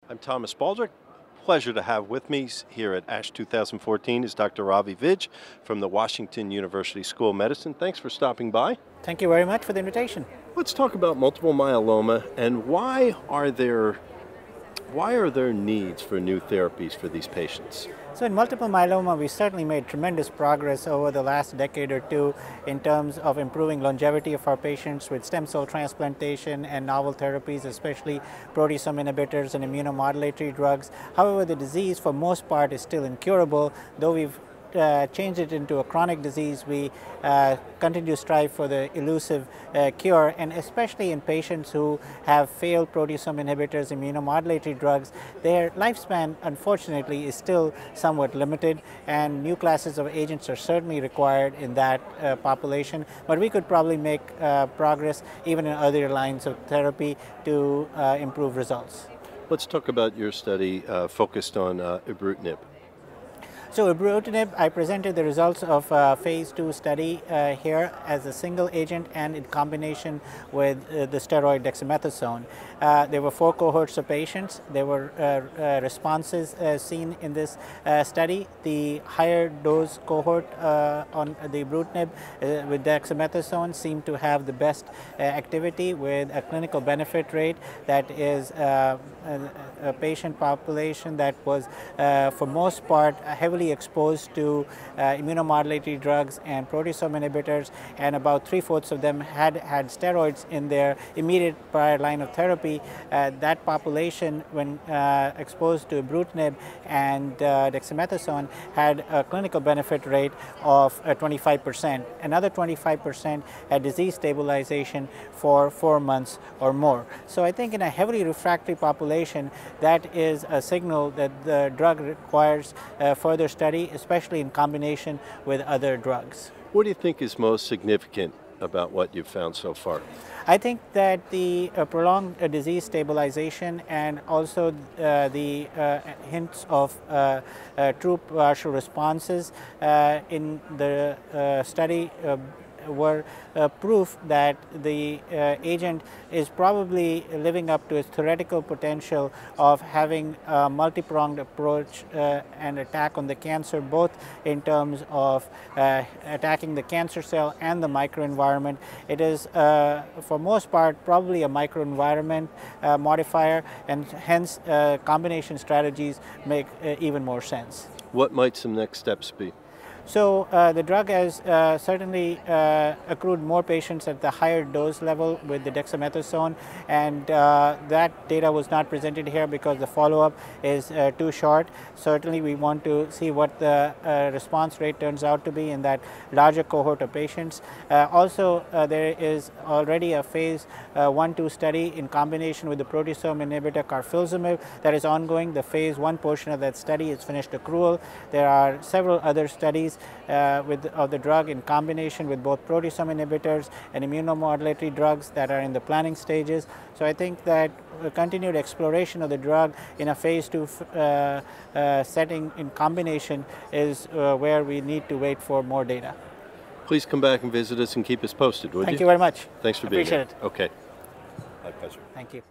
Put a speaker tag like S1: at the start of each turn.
S1: I'm Thomas Baldrick. Pleasure to have with me here at ASH 2014 is Dr. Ravi Vij from the Washington University School of Medicine. Thanks for stopping by.
S2: Thank you very much for the invitation.
S1: Let's talk about multiple myeloma and why are there needs for new therapies for these patients?
S2: So in multiple myeloma, we certainly made tremendous progress over the last decade or two in terms of improving longevity of our patients with stem cell transplantation and novel therapies, especially proteasome inhibitors and immunomodulatory drugs. However, the disease for most part is still incurable. Though we've changed it into a chronic disease, we continue to strive for the elusive cure, and especially in patients who have failed proteasome inhibitors, immunomodulatory drugs, their lifespan unfortunately is still somewhat limited, and new classes of agents are certainly required in that population. But we could probably make progress even in other lines of therapy to improve results.
S1: Let's talk about your study focused on Ibrutinib.
S2: So Ibrutinib, I presented the results of a phase 2 study here as a single agent and in combination with the steroid Dexamethasone. There were 4 cohorts of patients. There were responses seen in this study. The higher dose cohort on the Ibrutinib with Dexamethasone seemed to have the best activity with a clinical benefit rate that is a patient population that was for most part heavily exposed to immunomodulatory drugs and proteasome inhibitors, and about 3/4 of them had steroids in their immediate prior line of therapy. That population, when exposed to Ibrutinib and Dexamethasone, had a clinical benefit rate of 25%. Another 25% had disease stabilization for 4 months or more. So I think in a heavily refractory population, that is a signal that the drug requires further study, especially in combination with other drugs.
S1: What do you think is most significant about what you've found so far?
S2: I think that the prolonged disease stabilization and also the hints of true partial responses in the study were proof that the agent is probably living up to its theoretical potential of having a multi-pronged approach and attack on the cancer, both in terms of attacking the cancer cell and the microenvironment. It is, for most part, probably a microenvironment modifier, and hence combination strategies make even more sense.
S1: What might some next steps be?
S2: So the drug has certainly accrued more patients at the higher dose level with the Dexamethasone, and that data was not presented here because the follow-up is too short. Certainly we want to see what the response rate turns out to be in that larger cohort of patients. Also, there is already a phase 1-2 study in combination with the proteasome inhibitor carfilzomib that is ongoing. The phase 1 portion of that study is finished accrual. There are several other studies of the drug in combination with both proteasome inhibitors and immunomodulatory drugs that are in the planning stages. So I think that continued exploration of the drug in a phase 2 setting in combination is where we need to wait for more data.
S1: Please come back and visit us and keep us posted, would you?
S2: Thank you very much.
S1: Thanks for being here.
S2: Appreciate it.
S1: Okay. My pleasure.
S2: Thank you.